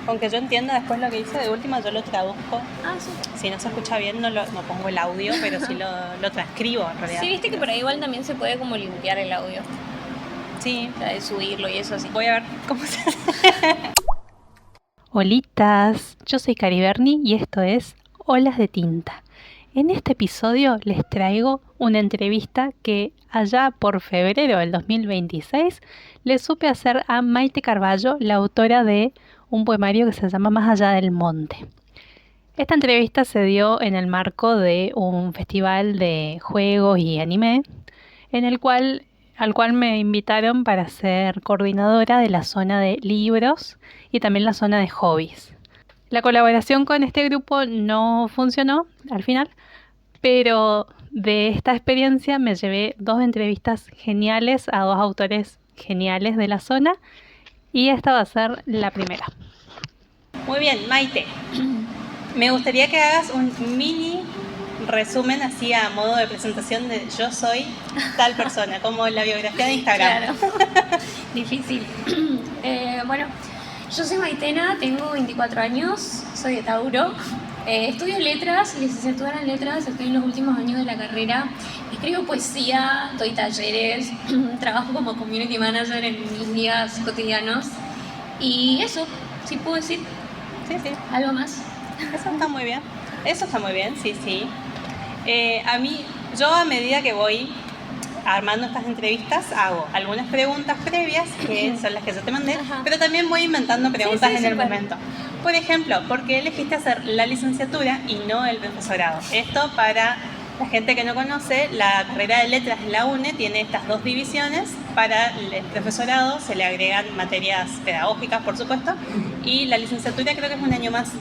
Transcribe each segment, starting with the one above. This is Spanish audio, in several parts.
Aunque yo entienda después lo que dice, de última yo lo traduzco. Ah, sí. Si no se escucha bien, no pongo el audio, pero sí lo transcribo en realidad. Sí, viste que por ahí igual también se puede como limpiar el audio. Sí. O sea, de subirlo y eso así. Voy a ver cómo se hace. Holitas, yo soy Cari Berni y esto es Olas de Tinta. En este episodio les traigo una entrevista que allá por febrero del 2026 le supe hacer a Maite Carballo, la autora de un poemario que se llama Más allá del monte. Esta entrevista se dio en el marco de un festival de juegos y anime, al cual me invitaron para ser coordinadora de la zona de libros y también la zona de hobbies. La colaboración con este grupo no funcionó al final, pero de esta experiencia me llevé 2 entrevistas geniales a 2 autores geniales de la zona y esta va a ser la primera. Muy bien, Maite. Me gustaría que hagas un mini resumen así a modo de presentación de yo soy tal persona, como la biografía de Instagram. Claro. Difícil. Bueno, yo soy Maitena, tengo 24 años, soy de Tauro. Estudio letras, licenciatura en letras, estoy en los últimos años de la carrera. Escribo poesía, doy talleres, trabajo como community manager en mis días cotidianos. Y eso, sí puedo decir. Sí. ¿Algo más? Eso está muy bien, sí. Yo a medida que voy armando estas entrevistas hago algunas preguntas previas, que son las que yo te mandé, pero también voy inventando preguntas en el momento. Por ejemplo, ¿por qué elegiste hacer la licenciatura y no el profesorado? Esto para la gente que no conoce, la carrera de letras en la UNE tiene estas 2 divisiones. Para el profesorado se le agregan materias pedagógicas, por supuesto, y la licenciatura creo que es un año más.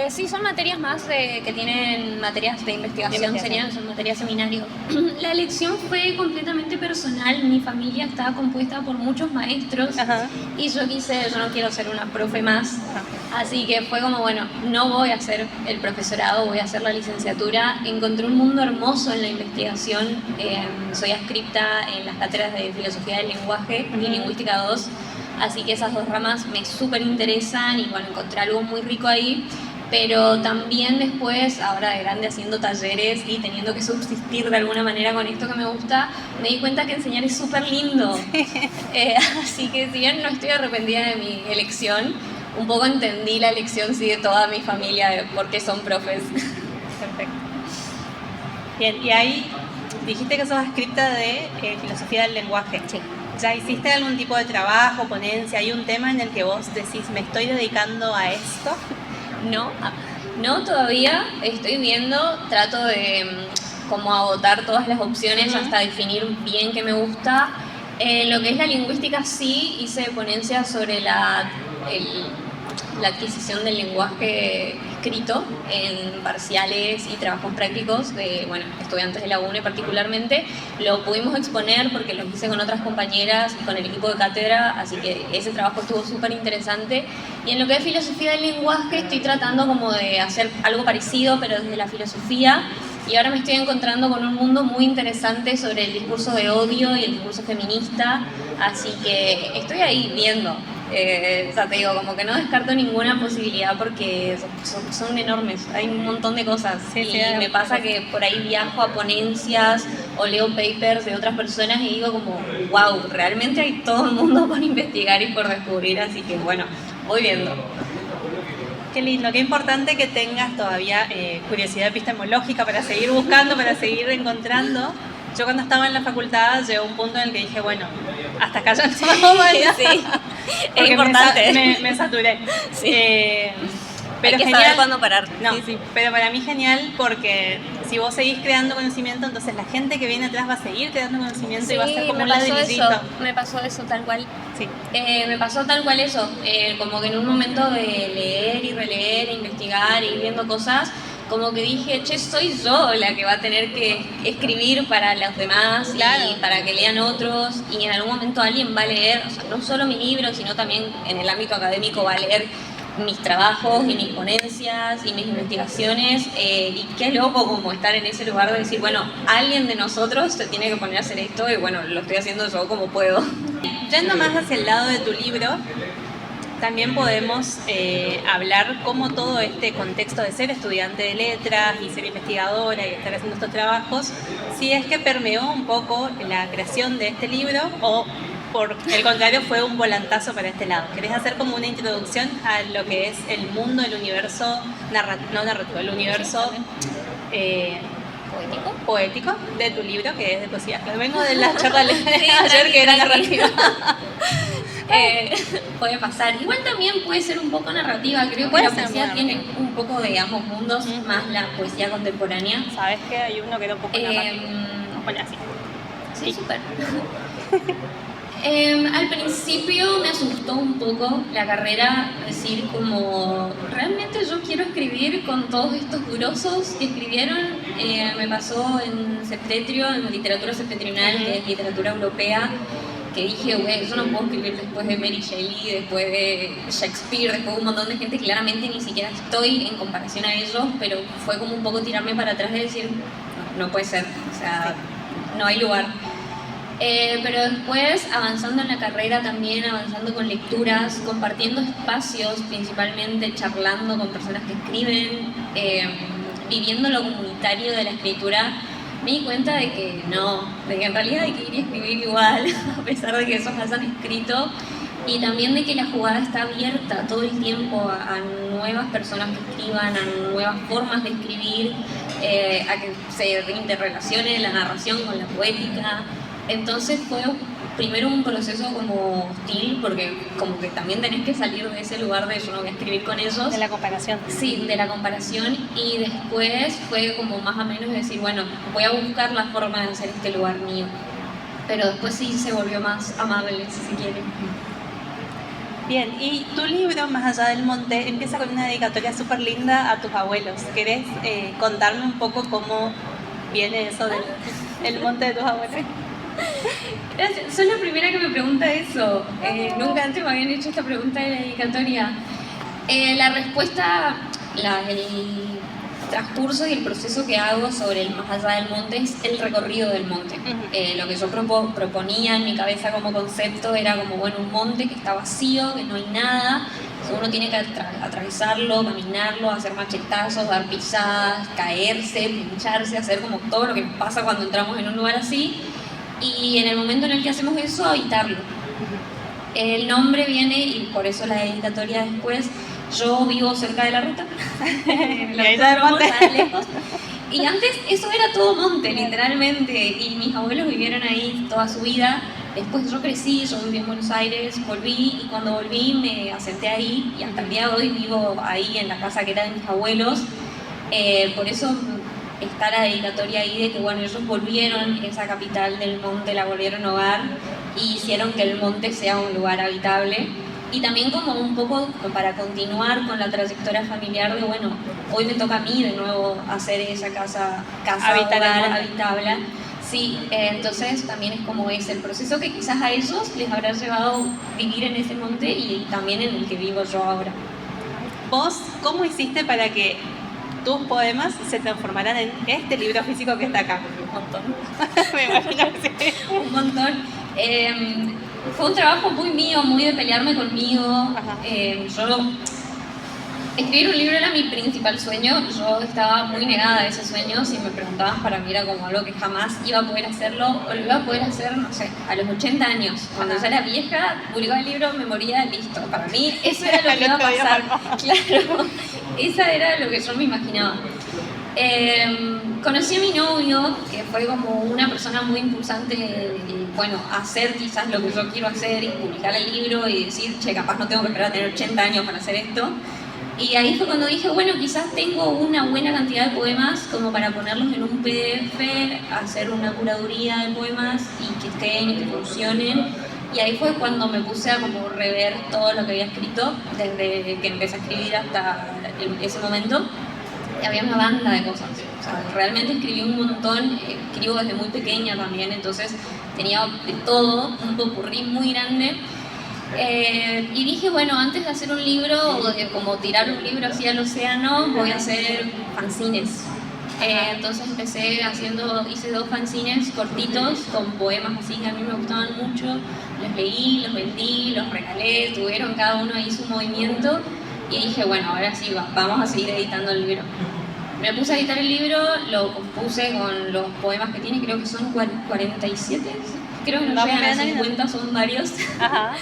Sí, son materias más que tienen materias de investigación. Son materias seminario. La elección fue completamente personal. Mi familia estaba compuesta por muchos maestros. Y yo no quiero ser una profe más. Así que fue como, bueno, no voy a hacer el profesorado, voy a hacer la licenciatura. Encontré un mundo hermoso en la investigación. Soy adscripta en las cátedras de filosofía del lenguaje y lingüística 2. Así que esas 2 ramas me súper interesan y bueno, encontré algo muy rico ahí. Pero también después, ahora de grande haciendo talleres y teniendo que subsistir de alguna manera con esto que me gusta, me di cuenta que enseñar es súper lindo. Así que si bien no estoy arrepentida de mi elección, un poco entendí la elección sí, de toda mi familia de por qué son profes. Perfecto. Bien, y ahí dijiste que sos adscripta de filosofía del lenguaje. Sí. ¿Ya hiciste algún tipo de trabajo, ponencia? ¿Hay un tema en el que vos decís, me estoy dedicando a esto? No todavía. Estoy viendo, trato de como agotar todas las opciones hasta definir bien qué me gusta. Lo que es la lingüística sí hice ponencias sobre la adquisición del lenguaje escrito en parciales y trabajos prácticos de estudiantes de la UNE particularmente. Lo pudimos exponer porque lo hice con otras compañeras y con el equipo de cátedra, así que ese trabajo estuvo súper interesante. Y en lo que es filosofía del lenguaje estoy tratando como de hacer algo parecido, pero desde la filosofía. Y ahora me estoy encontrando con un mundo muy interesante sobre el discurso de odio y el discurso feminista, así que estoy ahí viendo. O sea, te digo, como que no descarto ninguna posibilidad porque son enormes, hay un montón de cosas. Sí, me pasa que por ahí viajo a ponencias o leo papers de otras personas y digo como, wow, realmente hay todo el mundo por investigar y por descubrir, así que bueno, voy viendo. Qué lindo, qué importante que tengas todavía curiosidad epistemológica para seguir buscando, para seguir encontrando. Yo cuando estaba en la facultad llegó un punto en el que dije, bueno, hasta acá ya no Sí, es importante. Me saturé. Sí. Pero hay que genial, saber cuándo parar. No, sí. Pero para mí genial porque si vos seguís creando conocimiento, entonces la gente que viene atrás va a seguir creando conocimiento y va a ser como un ladrillito. Me pasó eso tal cual. Sí. Me pasó tal cual eso. Como que en un momento de leer y releer, investigar y ir viendo cosas, como que dije, soy yo la que va a tener que escribir para los demás, claro, y para que lean otros, y en algún momento alguien va a leer, o sea, no solo mi libro, sino también en el ámbito académico va a leer mis trabajos y mis ponencias y mis investigaciones, y qué loco como estar en ese lugar de decir, bueno, alguien de nosotros se tiene que poner a hacer esto y bueno, lo estoy haciendo yo como puedo. Yendo más hacia el lado de tu libro, también podemos hablar cómo todo este contexto de ser estudiante de letras y ser investigadora y estar haciendo estos trabajos, si es que permeó un poco la creación de este libro o por el contrario fue un volantazo para este lado. ¿Querés hacer como una introducción a lo que es el mundo, el universo el universo poético de tu libro, que es de poesía? Vengo de la charla de ayer que era narrativa. Puede pasar. Igual también puede ser un poco narrativa. Creo que la poesía tiene un poco de ambos mundos, más la poesía contemporánea. ¿Sabes que hay uno que era un poco narrativo? Bueno, así. Sí, súper. Al principio me asustó un poco la carrera, decir como, realmente yo quiero escribir con todos estos grosos que escribieron. Me pasó en Septetrio, en literatura septentrional, que es literatura europea, que dije, güey, yo no puedo escribir después de Mary Shelley, después de Shakespeare, después de un montón de gente, claramente ni siquiera estoy en comparación a ellos, pero fue como un poco tirarme para atrás de decir, no puede ser, o sea, no hay lugar. Pero después, avanzando en la carrera también, avanzando con lecturas, compartiendo espacios, principalmente charlando con personas que escriben, viviendo lo comunitario de la escritura, me di cuenta de que no, de que en realidad hay que ir y escribir igual, a pesar de que esos hayan escrito, y también de que la jugada está abierta todo el tiempo a nuevas personas que escriban, a nuevas formas de escribir, a que se interrelacione la narración con la poética. Entonces fue primero un proceso como hostil, porque como que también tenés que salir de ese lugar de yo no voy a escribir con ellos. De la comparación. Sí, de la comparación, y después fue como más o menos decir, bueno, voy a buscar la forma de hacer este lugar mío. Pero después sí se volvió más amable, si se quiere. Bien, y tu libro, Más allá del monte, empieza con una dedicatoria súper linda a tus abuelos. ¿Querés contarme un poco cómo viene eso del monte de tus abuelos? Gracias. Soy la primera que me pregunta eso. Nunca antes me habían hecho esta pregunta de la dedicatoria. La respuesta, el transcurso y el proceso que hago sobre el Más allá del monte es el recorrido del monte. Lo que yo proponía en mi cabeza como concepto era como, bueno, un monte que está vacío, que no hay nada. Uno tiene que atravesarlo, caminarlo, hacer machetazos, dar pisadas, caerse, pincharse, hacer como todo lo que nos pasa cuando entramos en un lugar así. Y en el momento en el que hacemos eso, habitarlo. El nombre viene, y por eso la dedicatoria después, yo vivo cerca de la ruta, lejos, y antes eso era todo monte, literalmente, y mis abuelos vivieron ahí toda su vida. Después yo crecí, yo viví en Buenos Aires, volví, y cuando volví me asenté ahí, y hasta el día de hoy vivo ahí en la casa que era de mis abuelos. Por eso está la dedicatoria ahí de que, bueno, ellos volvieron, esa capital del monte la volvieron hogar y hicieron que el monte sea un lugar habitable. Y también como un poco para continuar con la trayectoria familiar de, bueno, hoy me toca a mí de nuevo hacer esa casa hogar, habitable. Sí, entonces también es como es el proceso que quizás a ellos les habrá llevado vivir en ese monte y también en el que vivo yo ahora. ¿Vos cómo hiciste para que tus poemas se transformarán en este libro físico que está acá? Un montón. Me imagino que sí. Un montón. Fue un trabajo muy mío, muy de pelearme conmigo. Escribir un libro era mi principal sueño. Yo estaba muy negada a ese sueño. Si me preguntaban, para mí era como algo que jamás iba a poder hacerlo, o lo iba a poder hacer, no sé, a los 80 años. Cuando ya era vieja, publicaba el libro, me moría, listo. Para mí eso era lo que iba a pasar. Claro, esa era lo que yo me imaginaba. Conocí a mi novio, que fue como una persona muy impulsante de, bueno, hacer quizás lo que yo quiero hacer y publicar el libro y decir, che, capaz no tengo que esperar a tener 80 años para hacer esto. Y ahí fue cuando dije, bueno, quizás tengo una buena cantidad de poemas como para ponerlos en un PDF, hacer una curaduría de poemas y que estén y que funcionen. Y ahí fue cuando me puse a como rever todo lo que había escrito, desde que empecé a escribir hasta ese momento. Y había una banda de cosas, o sea, realmente escribí un montón, escribo desde muy pequeña también, entonces tenía de todo, un popurrí muy grande. Y dije, bueno, antes de hacer un libro, o de como tirar un libro así al océano, voy a hacer fanzines. Entonces hice 2 fanzines cortitos con poemas así que a mí me gustaban mucho. Los leí, los vendí, los regalé, tuvieron cada uno ahí su movimiento. Y dije, bueno, ahora sí, vamos a seguir editando el libro. Me puse a editar el libro, lo compuse con los poemas que tiene, creo que son 47, creo que no llegan a 50, son varios. Ajá.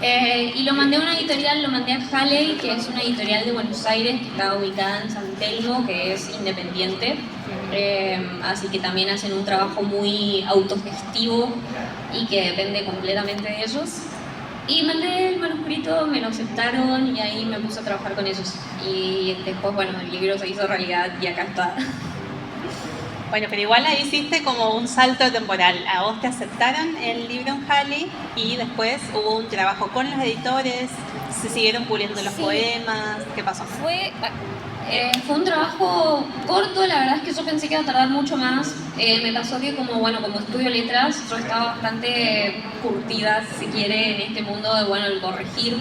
Y lo mandé a una editorial, lo mandé a Halley, que es una editorial de Buenos Aires que está ubicada en San Telmo, que es independiente. Así que también hacen un trabajo muy autogestivo y que depende completamente de ellos. Y mandé el manuscrito, me lo aceptaron y ahí me puse a trabajar con ellos. Y después, bueno, el libro se hizo realidad y acá está. Bueno, pero igual ahí hiciste como un salto temporal. A vos te aceptaron el libro en Halley y después hubo un trabajo con los editores, se siguieron puliendo los poemas. ¿Qué pasó? Fue un trabajo corto, la verdad es que yo pensé que iba a tardar mucho más. Me pasó que como estudio letras, yo estaba bastante curtida, si se quiere, en este mundo de el corregir.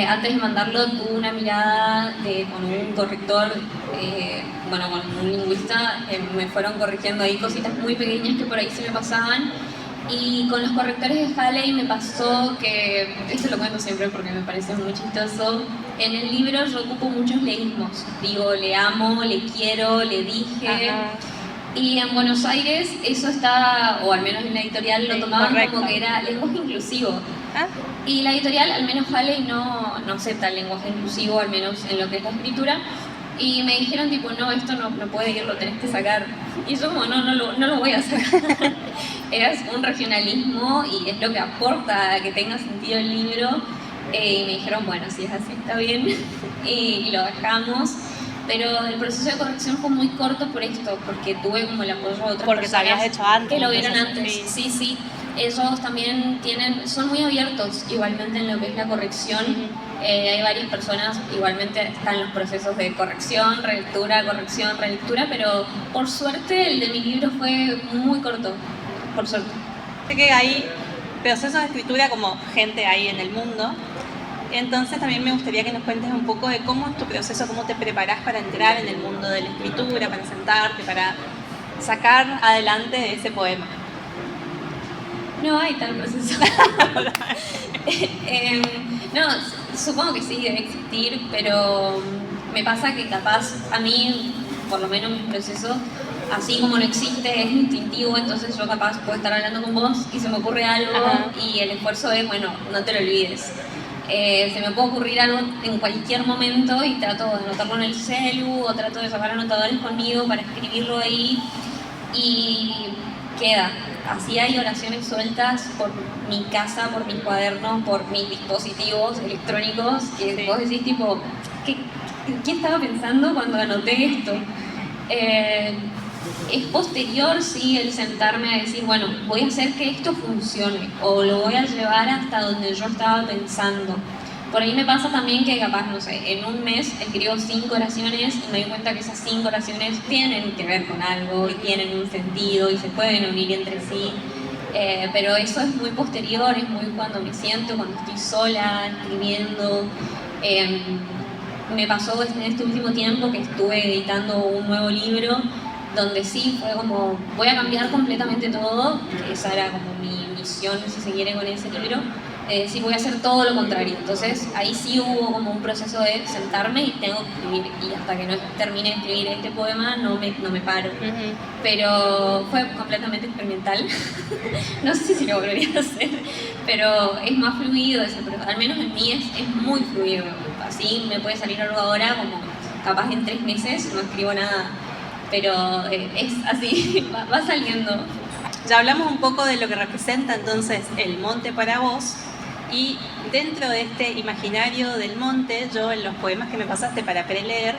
Antes de mandarlo tuve una mirada con un corrector, con un lingüista, me fueron corrigiendo ahí cositas muy pequeñas que por ahí se me pasaban. Y con los correctores de Halley me pasó que, esto lo cuento siempre porque me parece muy chistoso, en el libro yo ocupo muchos leísmos. Digo, le amo, le quiero, le dije. Ajá. Y en Buenos Aires eso está, o al menos en la editorial, lo tomaban como que era lenguaje inclusivo. ¿Ah? Y la editorial, al menos Halley, no acepta el lenguaje inclusivo, al menos en lo que es la escritura. Y me dijeron tipo, no, esto no puede ir, lo tenés que sacar. Y yo como, no lo voy a sacar. Es un regionalismo y es lo que aporta a que tenga sentido el libro. Y me dijeron, bueno, si es así está bien. y lo dejamos. Pero el proceso de corrección fue muy corto por esto, porque tuve como el apoyo de otras porque personas lo habías hecho antes, que lo vieron antes. Sí. Ellos también son muy abiertos igualmente en lo que es la corrección. Hay varias personas, igualmente están los procesos de corrección, relectura, pero por suerte el de mi libro fue muy corto, por suerte. Sé que hay procesos de escritura como gente ahí en el mundo, entonces también me gustaría que nos cuentes un poco de cómo es tu proceso, cómo te preparás para entrar en el mundo de la escritura, para sentarte, para sacar adelante ese poema. No hay tal proceso. No, supongo que sí debe existir, pero me pasa que capaz a mí, por lo menos mi proceso, así como no existe, es instintivo, entonces yo capaz puedo estar hablando con vos y se me ocurre algo. Ajá. Y el esfuerzo es, no te lo olvides. Se me puede ocurrir algo en cualquier momento y trato de anotarlo en el celu o trato de sacar anotadores conmigo para escribirlo ahí y queda. Así hay oraciones sueltas por mi casa, por mis cuadernos, por mis dispositivos electrónicos que sí. Vos decís tipo, ¿qué estaba pensando cuando anoté esto? Es posterior, sí, el sentarme a decir, voy a hacer que esto funcione o lo voy a llevar hasta donde yo estaba pensando. Por ahí me pasa también que capaz, en un mes escribo 5 oraciones y me doy cuenta que esas 5 oraciones tienen que ver con algo y tienen un sentido y se pueden unir entre sí. Pero eso es muy posterior, es muy cuando me siento, cuando estoy sola, escribiendo. Me pasó en este último tiempo que estuve editando un nuevo libro donde sí fue como, voy a cambiar completamente todo, que esa era como mi misión, si se quiere, con ese libro. Sí, voy a hacer todo lo contrario. Entonces ahí sí hubo como un proceso de sentarme y tengo que escribir, y hasta que no termine de escribir este poema no me paro. Pero fue completamente experimental. No sé si lo volvería a hacer, pero es más fluido ese proceso. Al menos en mí es muy fluido. Así me puede salir algo ahora, como capaz en 3 meses no escribo nada, pero es así, va saliendo. Ya hablamos un poco de lo que representa entonces el monte para vos. Y dentro de este imaginario del monte, yo en los poemas que me pasaste para preleer,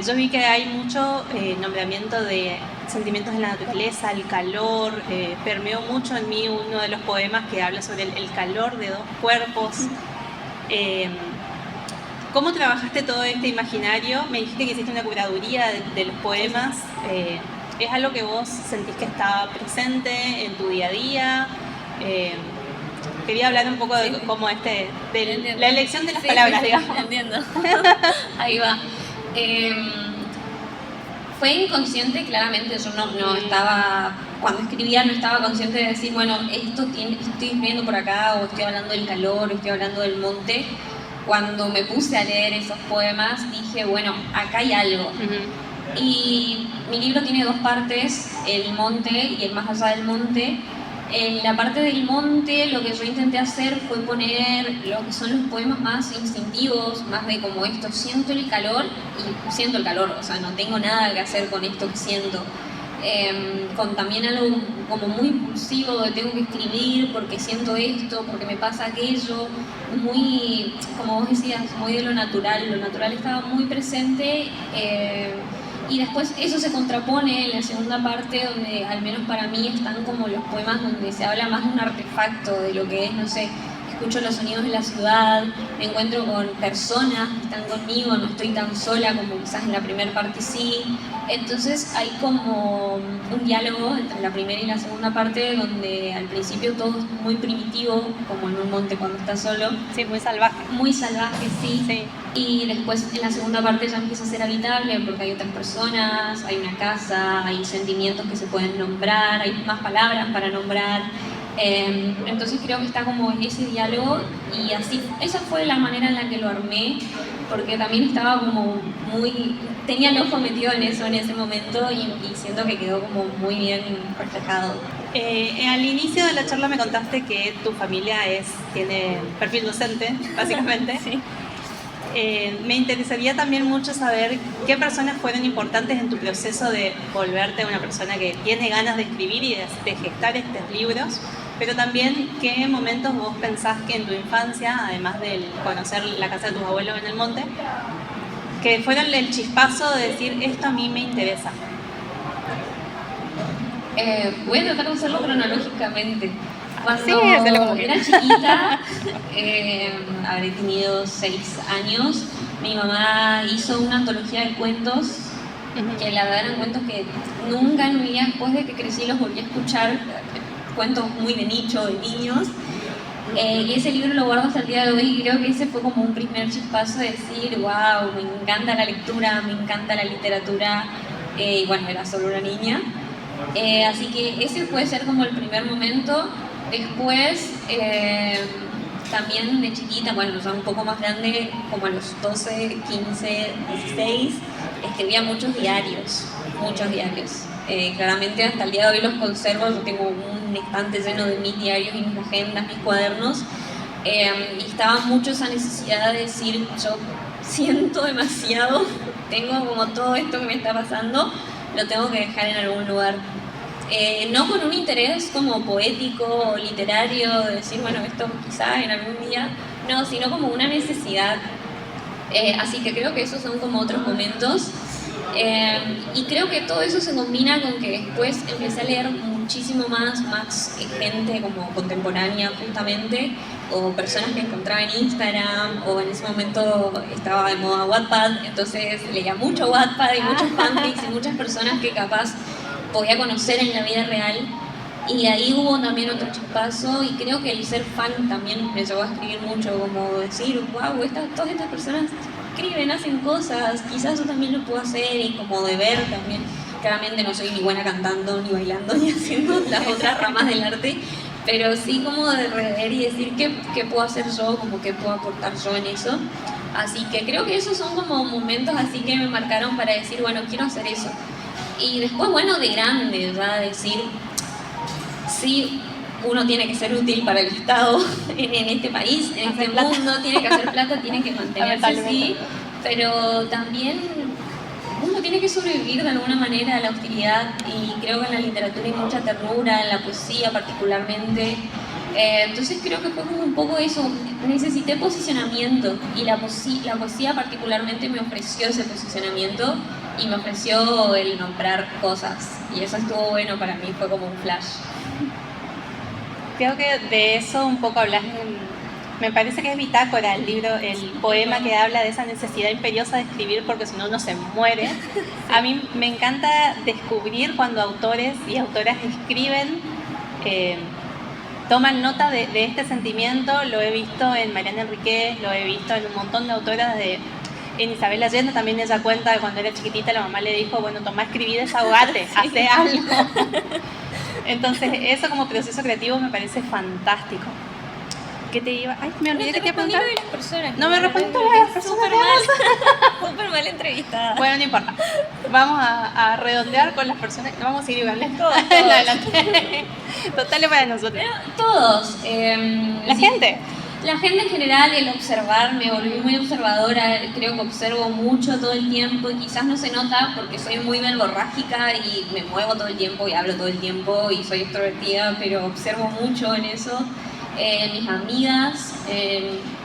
yo vi que hay mucho nombramiento de sentimientos de la naturaleza, el calor, permeó mucho en mí uno de los poemas que habla sobre el calor de 2 cuerpos. ¿Cómo trabajaste todo este imaginario? Me dijiste que hiciste una curaduría de los poemas. ¿Es algo que vos sentís que estaba presente en tu día a día? Quería hablar un poco de cómo de la elección de las palabras, digamos. Entiendo. Ahí va. fue inconsciente, claramente. Yo no estaba, cuando escribía no estaba consciente de decir, bueno, estoy escribiendo por acá, o estoy hablando del calor, o estoy hablando del monte. Cuando me puse a leer esos poemas, dije, bueno, acá hay algo. Y mi libro tiene dos partes, el monte y el más allá del monte. En la parte del monte lo que yo intenté hacer fue poner lo que son los poemas más instintivos, más de como esto, siento el calor y siento el calor, o sea, no tengo nada que hacer con esto que siento. Con también algo como muy impulsivo, de tengo que escribir porque siento esto, porque me pasa aquello, muy, como vos decías, muy de lo natural estaba muy presente. Y después eso se contrapone en la segunda parte, donde al menos para mí están como los poemas donde se habla más de un artefacto, de lo que es, no sé, escucho los sonidos de la ciudad, me encuentro con personas que están conmigo, no estoy tan sola como quizás en la primera parte sí. Entonces hay como un diálogo entre la primera y la segunda parte, donde al principio todo es muy primitivo, como en un monte cuando estás solo. Sí, muy salvaje. Muy salvaje, sí. Y después en la segunda parte ya empieza a ser habitable porque hay otras personas, hay una casa, hay sentimientos que se pueden nombrar, hay más palabras para nombrar. Entonces creo que está como en ese diálogo, y así, esa fue la manera en la que lo armé, porque también estaba como tenía el ojo metido en eso en ese momento, y siento que quedó como muy bien reflejado. Al inicio de la charla me contaste que tu familia tiene perfil docente, básicamente. Sí. Me interesaría también mucho saber qué personas fueron importantes en tu proceso de volverte una persona que tiene ganas de escribir y de gestar estos libros, pero también qué momentos vos pensás que en tu infancia, además de conocer la casa de tus abuelos en el monte, que fueron el chispazo de decir, esto a mí me interesa. Voy a tratar de hacerlo cronológicamente. Cuando sí, era chiquita, habré tenido 6 años, mi mamá hizo una antología de cuentos, que la verdad eran cuentos que nunca en mi vida, después de que crecí, los volví a escuchar, cuentos muy de nicho, de niños. Y ese libro lo guardo hasta el día de hoy, y creo que ese fue como un primer chispazo de decir, wow, me encanta la lectura, me encanta la literatura, y bueno, era solo una niña. Así que ese puede ser como el primer momento. Después, también de chiquita, bueno, ya un poco más grande, como a los 12, 15, 16, escribía muchos diarios. Claramente hasta el día de hoy los conservo, yo tengo un estante lleno de mis diarios y mis agendas, mis cuadernos, y estaba mucho esa necesidad de decir, yo siento demasiado, tengo como todo esto que me está pasando, lo tengo que dejar en algún lugar. No con un interés como poético o literario, de decir, bueno, esto quizás en algún día, no, sino como una necesidad. Así que creo que esos son como otros momentos. Y creo que todo eso se combina con que después empecé a leer muchísimo más gente como contemporánea justamente, o personas que encontraba en Instagram, o en ese momento estaba de moda Wattpad, entonces leía mucho Wattpad y muchos fanfics y muchas personas que capaz podía conocer en la vida real, y ahí hubo también otro chispazo, y creo que el ser fan también me llevó a escribir mucho, como decir, wow, todas estas personas escriben, hacen cosas, quizás yo también lo puedo hacer, y como de ver también, claramente no soy ni buena cantando, ni bailando, ni haciendo las otras ramas del arte, pero sí como de rever y decir qué puedo hacer yo, como qué puedo aportar yo en eso. Así que creo que esos son como momentos así que me marcaron para decir, bueno, quiero hacer eso. Y después, bueno, de grande, ya decir, sí, uno tiene que ser útil para el Estado en este país, en este mundo, tiene que hacer plata, tiene que mantenerse así, pero también uno tiene que sobrevivir de alguna manera a la hostilidad, y creo que en la literatura hay mucha ternura, en la poesía particularmente. Entonces creo que fue como un poco eso, necesité posicionamiento, y la poesía particularmente me ofreció ese posicionamiento, y me ofreció el nombrar cosas, y eso estuvo bueno para mí, fue como un flash. Creo que de eso un poco hablas me parece que es Bitácora, el libro, el poema que habla de esa necesidad imperiosa de escribir porque si no uno se muere. A mí me encanta descubrir cuando autores y autoras escriben, toman nota de este sentimiento. Lo he visto en Mariana Enríquez, lo he visto en un montón de autoras En Isabel Allende también ella cuenta que cuando era chiquitita la mamá le dijo, bueno, tomá, escribí, desahogate, hace algo. Entonces, eso como proceso creativo me parece fantástico. ¿Qué te iba? Ay, me olvidé que te iba a preguntar. De las personas, no me respondiste de las personas. Súper mal entrevistada. Bueno, no importa. Vamos a redondear con las personas. No vamos a ir igual. Todos. Adelante. Total para nosotros. Pero todos. La gente. La gente en general, el observar, me volví muy observadora, creo que observo mucho todo el tiempo y quizás no se nota porque soy muy verborrágica y me muevo todo el tiempo y hablo todo el tiempo y soy extrovertida, pero observo mucho en eso. Mis amigas,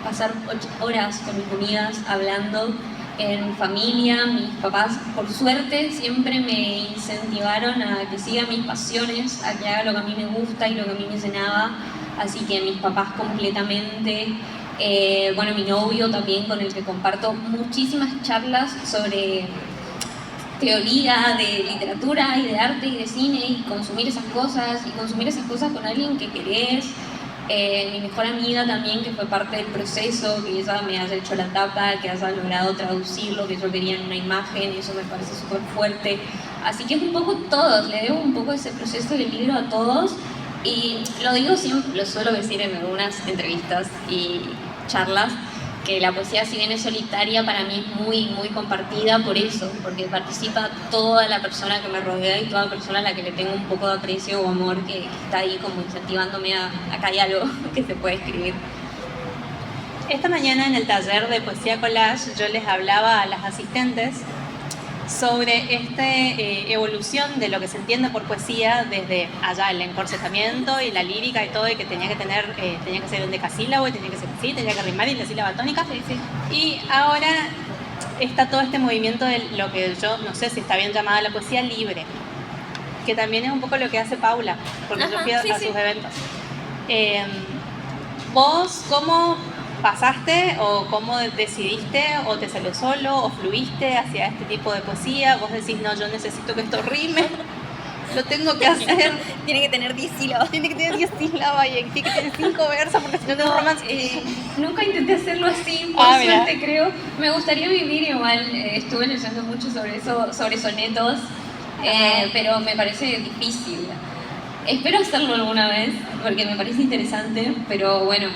pasar 8 horas con mis amigas hablando, en mi familia, mis papás, por suerte, siempre me incentivaron a que siga mis pasiones, a que haga lo que a mí me gusta y lo que a mí me llenaba, así que mis papás completamente, bueno, mi novio también, con el que comparto muchísimas charlas sobre teoría de literatura y de arte y de cine y consumir esas cosas con alguien que querés. Mi mejor amiga también, que fue parte del proceso, que ella me haya hecho la tapa, que haya logrado traducir lo que yo quería en una imagen, y eso me parece súper fuerte. Así que es un poco todos, le debo un poco ese proceso del libro a todos, y lo digo siempre, lo suelo decir en algunas entrevistas y charlas, que la poesía, si bien es solitaria, para mí es muy, muy compartida por eso, porque participa toda la persona que me rodea y toda persona a la que le tengo un poco de aprecio o amor que está ahí como incentivándome a acá hay algo que se puede escribir. Esta mañana en el taller de poesía collage yo les hablaba a las asistentes sobre esta evolución de lo que se entiende por poesía desde allá, el encorsetamiento y la lírica y todo, y que tenía que ser un decasílabo, y tenía que ser así, tenía que rimar y la sílaba tónica. Sí. Y ahora está todo este movimiento de lo que yo no sé si está bien llamada la poesía libre, que también es un poco lo que hace Paula, porque yo fui a sus eventos. ¿Vos cómo pasaste o cómo decidiste o te salió solo o fluiste hacia este tipo de poesía? Vos decís, no, yo necesito que esto rime, lo tengo que hacer. Tiene que tener 10 sílabas. Tiene que tener 10 sílabas y tiene que tener 5 versos porque si no tengo romance. Nunca intenté hacerlo así, por suerte creo. Me gustaría vivir igual, estuve leyendo mucho sobre eso, sobre sonetos, pero me parece difícil. Espero hacerlo alguna vez porque me parece interesante, pero bueno.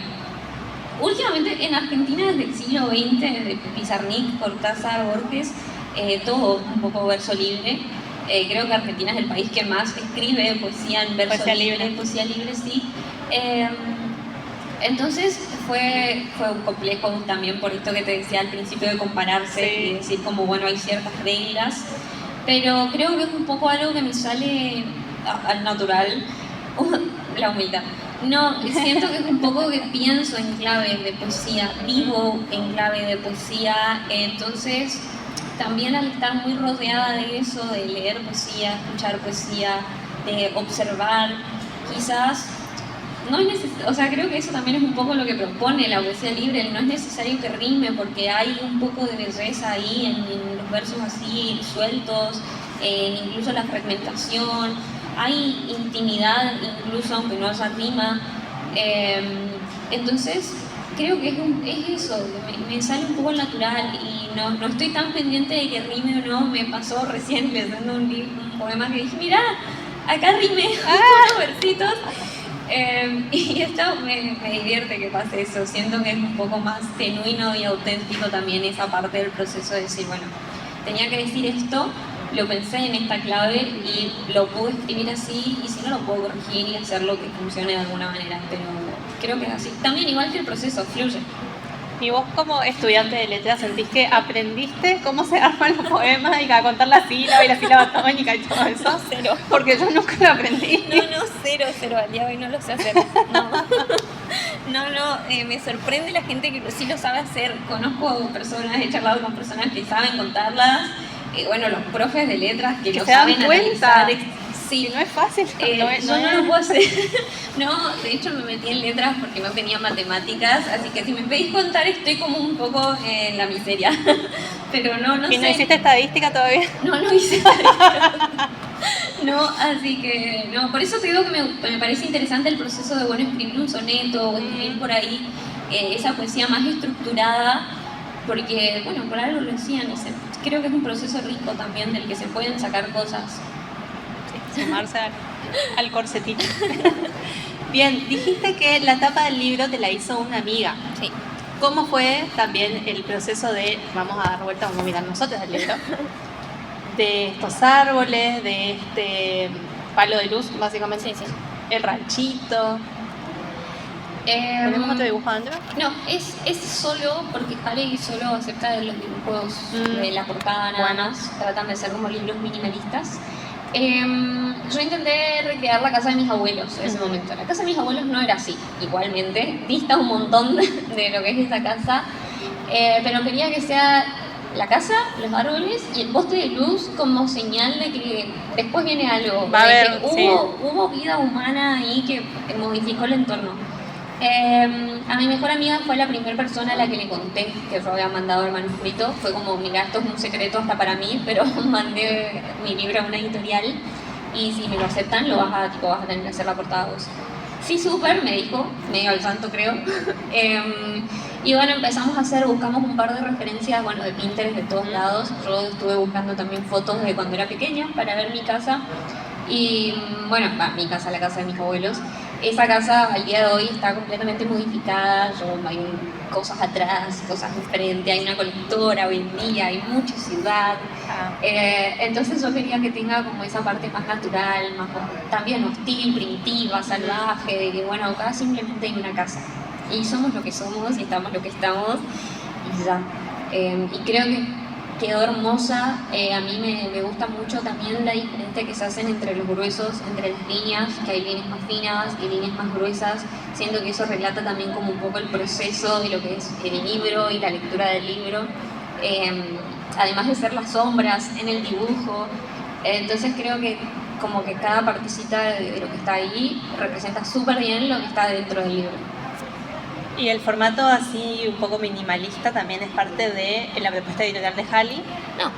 Últimamente en Argentina desde el siglo XX, desde Pizarnik, Cortázar, Borges, todo un poco verso libre. Creo que Argentina es el país que más escribe poesía en verso libre, poesía libre, sí. Entonces fue un complejo también por esto que te decía al principio de compararse y decir como, bueno, hay ciertas reglas, pero creo que es un poco algo que me sale al natural, la humildad. No, siento que es un poco que pienso en clave de poesía, vivo en clave de poesía, entonces también al estar muy rodeada de eso, de leer poesía, escuchar poesía, de observar, quizás no es necesario, o sea, creo que eso también es un poco lo que propone la poesía libre, no es necesario que rime porque hay un poco de belleza ahí en los versos así sueltos, incluso la fragmentación. Hay intimidad, incluso aunque no haya rima. Entonces, creo que es eso, me sale un poco natural y no estoy tan pendiente de que rime o no. Me pasó recién leyendo un poema que dije, mirá, acá rime unos versitos. Y esto me divierte que pase eso. Siento que es un poco más genuino y auténtico también esa parte del proceso de decir, bueno, tenía que decir esto, lo pensé en esta clave y lo puedo escribir así, y si no lo puedo corregir y hacerlo que funcione de alguna manera, pero creo que es así. También igual que el proceso, fluye. ¿Y vos como estudiante de letras sentís que aprendiste cómo se arman los poemas y a contar la sílaba y la sílaba tónica y todo eso? Cero. Porque yo nunca lo aprendí. No, cero, al día de hoy no lo sé hacer. No, me sorprende la gente que sí lo sabe hacer. Conozco personas, he charlado con personas que saben contarlas. Bueno, los profes de letras que lo saben analizar. Sí, que no es fácil. Yo no lo puedo hacer. No, de hecho me metí en letras porque no tenía matemáticas, así que si me pedís contar estoy como un poco en la miseria. Pero no sé. ¿Y no hiciste estadística todavía? No hice estadística. No, así que no, por eso te digo que me parece interesante el proceso de, bueno, escribir un soneto o escribir por ahí esa poesía más estructurada, porque, bueno, por algo lo decían, creo que es un proceso rico también del que se pueden sacar cosas. Sí, sumarse al corsetito. Bien, dijiste que la tapa del libro te la hizo una amiga. Sí. ¿Cómo fue también el proceso de, vamos a dar vuelta, vamos a mirar nosotros el libro, de estos árboles, de este palo de luz, básicamente? Sí. El ranchito. ¿Tenemos otro dibujo adentro? No, es solo porque Haley solo acepta los dibujos de la portada nada más. Tratan de ser como libros minimalistas. Yo intenté recrear la casa de mis abuelos en ese momento. La casa de mis abuelos no era así, igualmente. Dista un montón de lo que es esta casa. Pero quería que sea la casa, los árboles y el poste de luz como señal de que después viene algo. Va a haber, hubo vida humana ahí que modificó el entorno. A mi mejor amiga fue la primera persona a la que le conté que yo había mandado el manuscrito. Fue como, mira, esto es un secreto hasta para mí, pero mandé mi libro a una editorial y si me lo aceptan vas a tener que hacer la portada vos. Sí, súper, me dijo, medio al santo creo. Y bueno, buscamos un par de referencias, bueno, de Pinterest de todos lados. Yo estuve buscando también fotos de cuando era pequeña para ver mi casa. Y bueno, mi casa, la casa de mis abuelos. Esa casa al día de hoy está completamente modificada, hay cosas atrás, cosas enfrente, hay una colectora hoy en día, hay mucha ciudad. Entonces yo quería que tenga como esa parte más natural, más también hostil, primitiva, salvaje, de que bueno, acá simplemente hay una casa. Y somos lo que somos y estamos lo que estamos y ya. Y creo que quedó hermosa. A mí me gusta mucho también la diferencia que se hacen entre los gruesos, entre las líneas, que hay líneas más finas y líneas más gruesas. Siento que eso relata también como un poco el proceso de lo que es el libro y la lectura del libro. Además de ser las sombras en el dibujo. Entonces creo que como que cada partecita de lo que está ahí representa súper bien lo que está dentro del libro. Y el formato así un poco minimalista también es parte de la propuesta editorial de Haley. No.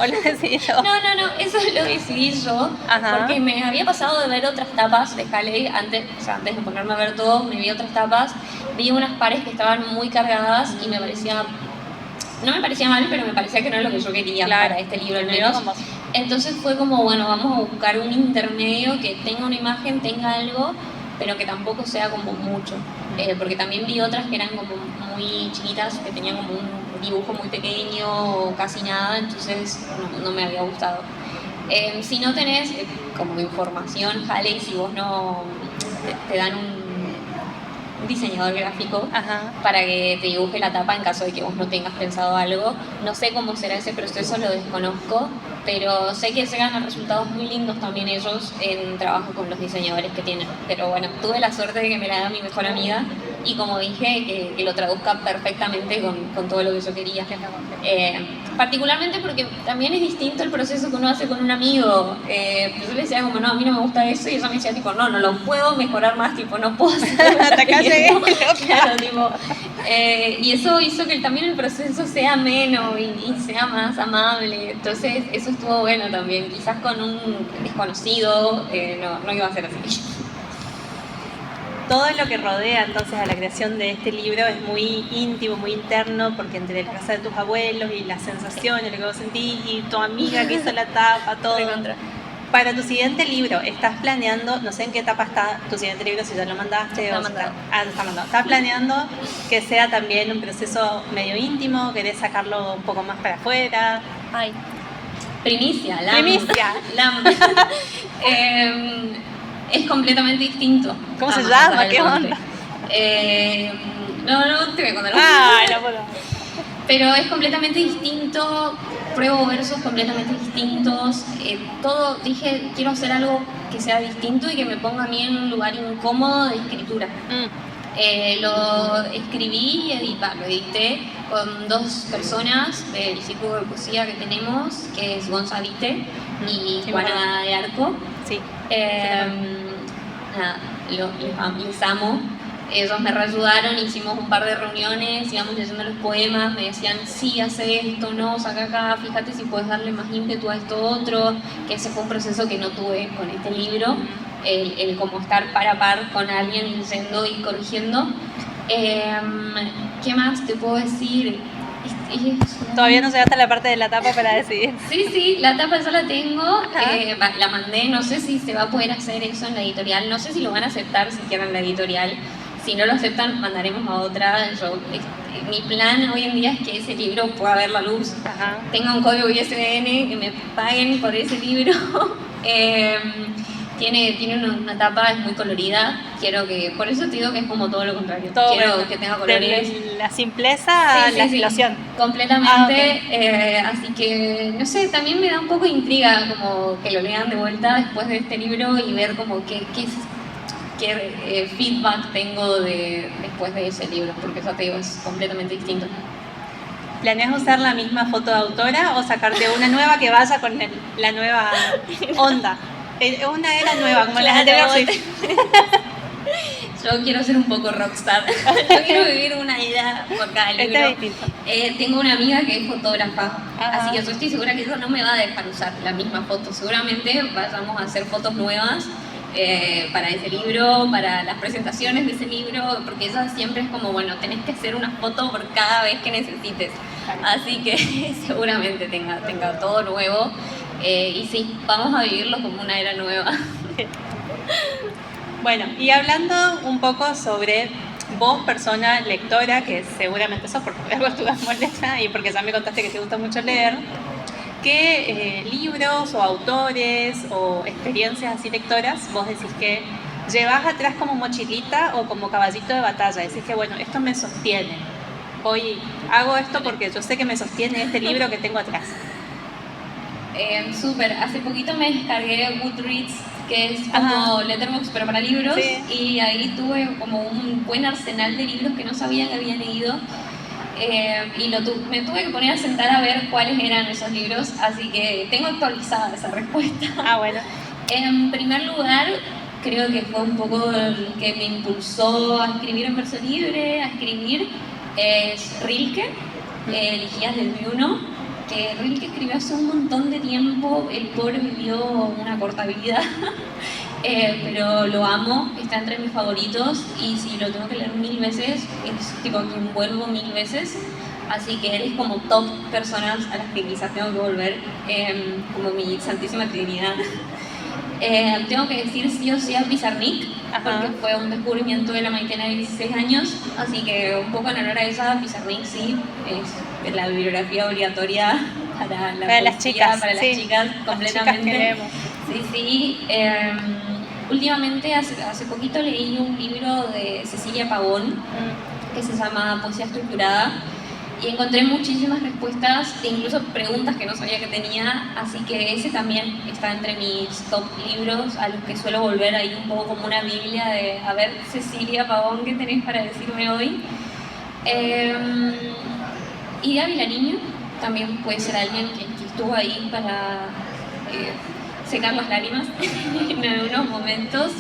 ¿O lo decidí yo? No, eso lo decidí yo. Ajá. Porque me había pasado de ver otras tapas de Haley antes de ponerme a ver todo, me vi otras tapas, vi unas pares que estaban muy cargadas y no me parecía mal, pero me parecía que no era lo que yo quería para este libro al menos. Entonces fue como, bueno, vamos a buscar un intermedio que tenga una imagen, tenga algo, pero que tampoco sea como mucho. Porque también vi otras que eran como muy chiquitas, que tenían como un dibujo muy pequeño o casi nada, entonces no me había gustado. Si no tenés como información, Haley, si vos no te dan un diseñador gráfico. Ajá. Para que te dibuje la tapa en caso de que vos no tengas pensado algo. No sé cómo será ese proceso, lo desconozco, pero sé que llegan a resultados muy lindos también ellos en trabajo con los diseñadores que tienen. Pero bueno, tuve la suerte de que me la da mi mejor amiga y como dije, que lo traduzca perfectamente con todo lo que yo quería. Particularmente porque también es distinto el proceso que uno hace con un amigo. Yo le decía como, no, a mí no me gusta eso, y ella me decía tipo, no lo puedo mejorar más, tipo, no puedo hacer hasta acá llegué. Claro, tipo, y eso hizo que también el proceso sea ameno y sea más amable. Entonces eso estuvo bueno también. Quizás con un desconocido no iba a ser así. Todo lo que rodea entonces a la creación de este libro es muy íntimo, muy interno, porque entre la casa de tus abuelos y las sensaciones, lo que vos sentís, y tu amiga que hizo la tapa, todo. Para tu siguiente libro, ¿estás planeando, no sé en qué etapa está tu siguiente libro, si ya lo mandaste? Está mandado. Está mandado. ¿Estás planeando que sea también un proceso medio íntimo? ¿Querés sacarlo un poco más para afuera? Ay, primicia. Es completamente distinto. ¿Cómo se llama? ¿Qué onda? No te voy a contar. No puedo. Pero es completamente distinto, pruebo versos completamente distintos. Todo, dije, quiero hacer algo que sea distinto y que me ponga a mí en un lugar incómodo de escritura. Lo escribí y lo edité con dos personas del círculo de poesía que tenemos, que es Gonzalite y Juana de Arco. Sí. Les amo. Ellos me reayudaron, hicimos un par de reuniones, íbamos leyendo los poemas, me decían, sí, hace esto, no, saca acá, fíjate si puedes darle más ímpetu a esto otro, que ese fue un proceso que no tuve con este libro, el como estar par a par con alguien leyendo y corrigiendo. ¿Qué más te puedo decir? Todavía no llegaste a la parte de la tapa para decidir. Sí, la tapa ya la tengo, la mandé, no sé si se va a poder hacer eso en la editorial, no sé si lo van a aceptar siquiera en la editorial. Si no lo aceptan, mandaremos a otra. Mi plan hoy en día es que ese libro pueda ver la luz. Tenga un código ISBN, que me paguen por ese libro. Tiene una tapa, es muy colorida. Por eso te digo que es como todo lo contrario. Quiero que tenga colores. La simpleza, la explosión. Completamente. Así que, no sé, también me da un poco de intriga como que lo lean de vuelta después de este libro y ver como qué feedback tengo después de ese libro, porque eso te digo, es completamente distinto. ¿Planeas usar la misma foto de autora o sacarte una nueva que vaya con la nueva onda? Una era nueva, como las anteriores. Yo quiero ser un poco rockstar. Yo quiero vivir una idea por cada libro. Tengo una amiga que es fotógrafa, así que yo estoy segura que ella no me va a dejar usar la misma foto. Seguramente vayamos a hacer fotos nuevas para ese libro, para las presentaciones de ese libro, porque ella siempre es como, bueno, tenés que hacer una foto por cada vez que necesites. Así que seguramente tenga todo nuevo. Y sí, vamos a vivirlo como una era nueva. Bueno, y hablando un poco sobre vos, persona lectora, que seguramente sos porque algo estudiamos letra y porque ya me contaste que te gusta mucho leer, ¿qué libros o autores o experiencias así lectoras vos decís que llevas atrás como mochilita o como caballito de batalla? Decís que, bueno, esto me sostiene. Hoy hago esto porque yo sé que me sostiene este libro que tengo atrás. Súper, hace poquito me descargué Goodreads, que es como Letterboxd pero para libros, y ahí tuve como un buen arsenal de libros que no sabía que había leído, y me tuve que poner a sentar a ver cuáles eran esos libros, así que tengo actualizada esa respuesta. Bueno. En primer lugar, creo que fue un poco el que me impulsó a escribir en verso libre, a escribir, es Rilke, Elegías del Viuno, que Rilke escribió hace un montón de tiempo. El pobre vivió una corta vida, pero lo amo, está entre mis favoritos, y si lo tengo que leer 1000 veces, es tipo que envuelvo 1000 veces, así que él es como top personas a las que quizás tengo que volver, como mi santísima trinidad. Tengo que decir sí o sí a Pizarnik, porque fue un descubrimiento de la Maitena de 16 años, así que un poco en honor a esa, Pizarnik sí, es la bibliografía obligatoria para las chicas, completamente. Sí. Últimamente, hace poquito leí un libro de Cecilia Pavón, que se llama Poesía Estructurada, y encontré muchísimas respuestas e incluso preguntas que no sabía que tenía, así que ese también está entre mis top libros a los que suelo volver ahí un poco como una biblia de, a ver, Cecilia Pavón, ¿qué tenés para decirme hoy? Y Ávila Niño también puede ser alguien que estuvo ahí para secar las lágrimas en algunos momentos.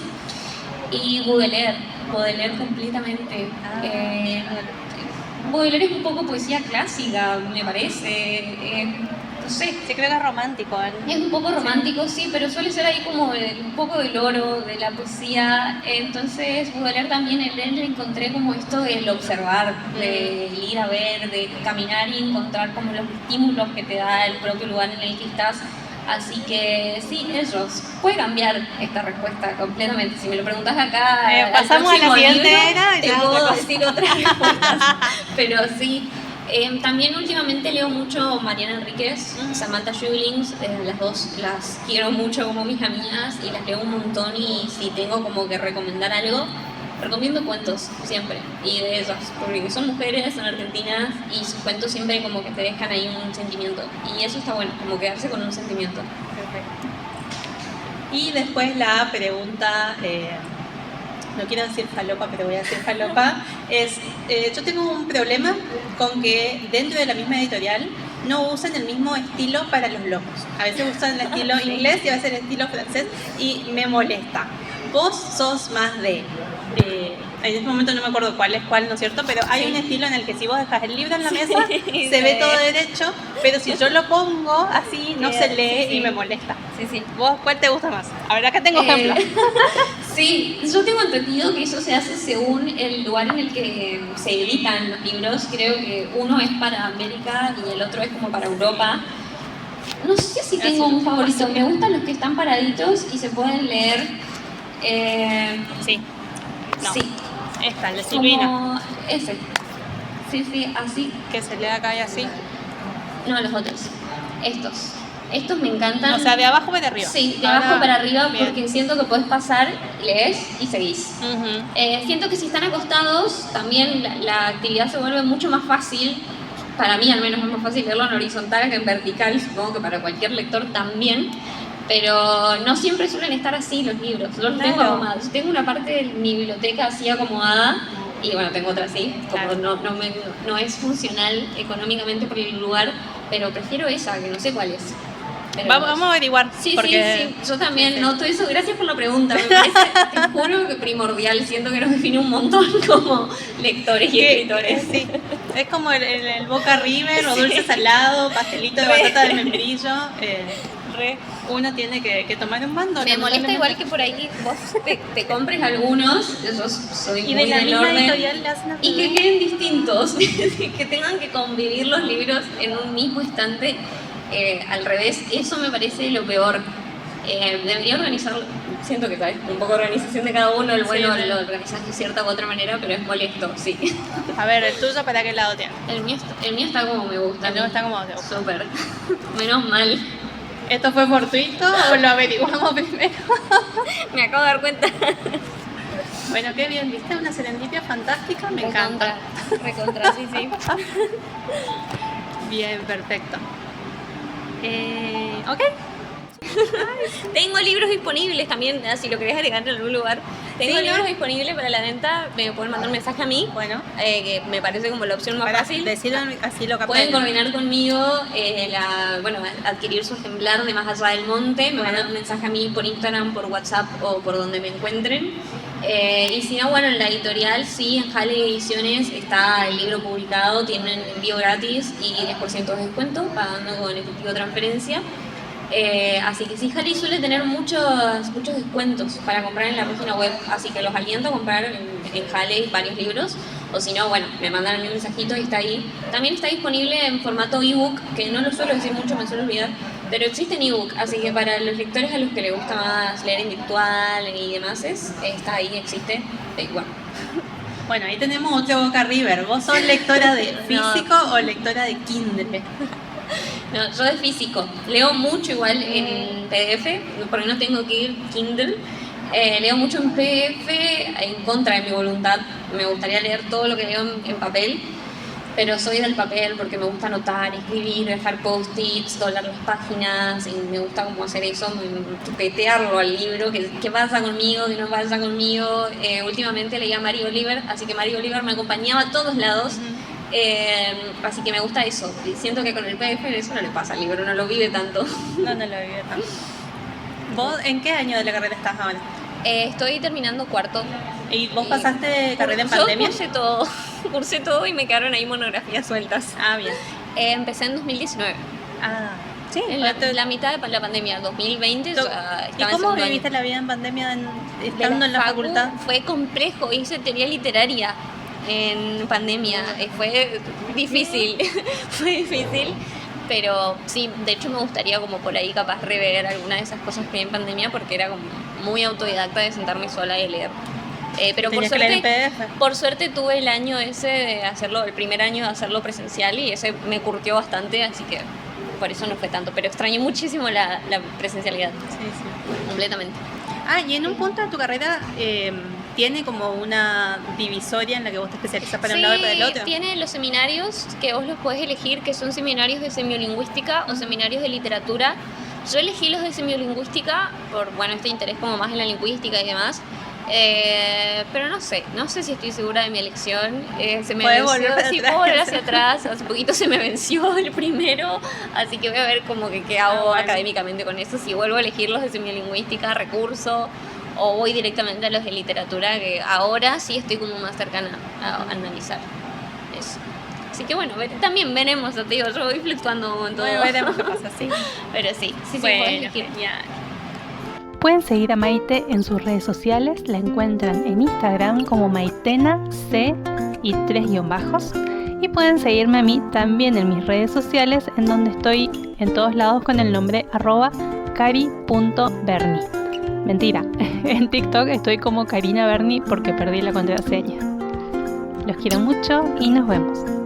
Y Baudelaire completamente. Baudelaire es un poco poesía clásica, me parece. No sé. Sí, creo que es romántico. Es un poco romántico, sí, pero suele ser ahí como un poco del oro, de la poesía. Entonces, Baudelaire también, en él encontré como esto del observar, de ir a ver, de caminar y encontrar como los estímulos que te da el propio lugar en el que estás. Así que sí, ellos. Puede cambiar esta respuesta completamente. Si me lo preguntas acá, pasamos a la siguiente era y te puedo decir otras respuestas. Pero sí. También últimamente leo mucho Mariana Enríquez, Samantha Schweblin, las dos las quiero mucho como mis amigas y las leo un montón, y si tengo como que recomendar algo, recomiendo cuentos siempre, y de ellas, porque son mujeres, son argentinas y sus cuentos siempre como que te dejan ahí un sentimiento, y eso está bueno, como quedarse con un sentimiento. Perfecto. Y después la pregunta... no quiero decir falopa, pero voy a decir falopa, es, yo tengo un problema con que dentro de la misma editorial no usan el mismo estilo para los logos. A veces usan el estilo inglés y a veces el estilo francés y me molesta. Vos sos más de... en este momento no me acuerdo cuál es cuál, ¿no es cierto? Pero hay un estilo en el que si vos dejas el libro en la mesa, se ve todo derecho, pero si yo lo pongo así, no se lee y me molesta. Sí. ¿Vos cuál te gusta más? A ver, acá tengo ejemplos. Sí, yo tengo entendido que eso se hace según el lugar en el que se editan los libros. Creo que uno es para América y el otro es como para Europa. No sé si tengo un favorito. Me gustan los que están paraditos y se pueden leer. Sí. No. Sí. Esta, el de Silvina. Como ese. Sí, así. Que se lea acá y así. No, los otros. Estos me encantan. O sea, de abajo para arriba. Sí, de abajo para arriba, bien. porque siento que podés pasar, lees y seguís. Siento que si están acostados, también la actividad se vuelve mucho más fácil. Para mí al menos es más fácil leerlo en horizontal que en vertical, supongo que para cualquier lector también. Pero no siempre suelen estar así los libros. Yo los tengo acomodados. Tengo una parte de mi biblioteca así acomodada. Y bueno, tengo otra así, como no es funcional económicamente por el lugar, pero prefiero esa, que no sé cuál es. Vamos a averiguar. Sí, yo también noto eso. Gracias por la pregunta, me parece, te juro que primordial. Siento que nos define un montón como lectores y escritores. Sí, es como el Boca River o dulce salado, pastelito de batata de membrillo. Uno tiene que tomar un bando. Me molesta igual que por ahí vos te compres algunos, yo soy y muy de la del misma orden, editorial las hacen y que queden distintos, que tengan que convivir los libros en un mismo estante, al revés, eso me parece lo peor. Debería organizarlo, siento que sabes, un poco de organización de cada uno, el bueno lo organizas de cierta u otra manera, pero es molesto, sí. A ver, ¿el tuyo para qué lado tiene? El mío está como me gusta. El mío está como te gusta. Súper. Menos mal. ¿Esto fue fortuito o lo averiguamos primero? Me acabo de dar cuenta. Bueno, qué bien, ¿viste? Una serendipia fantástica, me encanta. Recontra, sí. Bien, perfecto. Ok. Tengo libros disponibles también, si lo querés agregar en algún lugar. Tengo libros disponibles para la venta, me pueden mandar un mensaje a mí, que me parece como la opción más fácil. Decirlo así lo capaz. Pueden coordinar conmigo, adquirir su ejemplar de Más allá del monte, me mandan un mensaje a mí por Instagram, por WhatsApp o por donde me encuentren. Y si no, en la editorial sí, en Halley Ediciones está el libro publicado, tienen envío gratis y 10% de descuento, pagando con efectivo de transferencia. Así que sí, Halley suele tener muchos descuentos para comprar en la página web, así que los aliento a comprar en Halley varios libros, o si no, me mandan a mí un mensajito y está ahí. También está disponible en formato ebook, que no lo suelo decir mucho, me suelo olvidar, pero existe en ebook, así que para los lectores a los que les gusta más leer en virtual y demás, está ahí, existe igual. Bueno, ahí tenemos otro Boca River. ¿Vos sos lectora de físico o lectora de Kindle? No, yo de físico. Leo mucho igual en PDF, porque no tengo que ir Kindle. Leo mucho en PDF en contra de mi voluntad. Me gustaría leer todo lo que leo en papel, pero soy del papel porque me gusta anotar, escribir, dejar post-its, doblar las páginas, y me gusta como hacer eso, petearlo al libro, que pasa conmigo, que no pasa conmigo. Últimamente leía a Mary Oliver, así que Mary Oliver me acompañaba a todos lados. Así que me gusta eso. Siento que con el PDF eso no le pasa al libro, no lo vive tanto. No lo vive tanto. ¿Vos en qué año de la carrera estás ahora? Estoy terminando cuarto. ¿Y vos pasaste carrera en pandemia? Yo cursé todo y me quedaron ahí monografías sueltas. Ah, bien. Empecé en 2019. Ah, sí. En la mitad de la pandemia, 2020. ¿Y cómo viviste la vida en pandemia estando en la facultad? Fue complejo, hice teoría literaria en pandemia, fue difícil, pero sí, de hecho me gustaría como por ahí capaz rever alguna de esas cosas que vi en pandemia, porque era como muy autodidacta de sentarme sola y leer. Pero por suerte tuve el año ese de hacerlo, el primer año de hacerlo presencial, y ese me curtió bastante, así que por eso no fue tanto, pero extrañé muchísimo la presencialidad. Sí. Completamente. Y en un punto de tu carrera tiene como una divisoria en la que vos te especializás para un lado y para el otro. Tiene los seminarios que vos los podés elegir, que son seminarios de semiolingüística o seminarios de literatura. Yo elegí los de semiolingüística por, este interés como más en la lingüística y demás. Pero no sé si estoy segura de mi elección. Se me venció, puedo volver hacia atrás. Hace poquito se me venció el primero, así que voy a ver como que qué hago académicamente con eso. Si vuelvo a elegir los de semiolingüística, recurso, o voy directamente a los de literatura, que ahora sí estoy como más cercana a analizar eso. Así que también veremos, te digo, yo voy fluctuando en todo. Veremos qué pasa, sí. Pero sí, bueno, elegir. Genial. Pueden seguir a Maite en sus redes sociales, la encuentran en Instagram como Maitena C y 3 guión bajos. Y pueden seguirme a mí también en mis redes sociales, en donde estoy en todos lados con el nombre @cari.berni. Mentira, en TikTok estoy como Karina Berni porque perdí la contraseña. Los quiero mucho y nos vemos.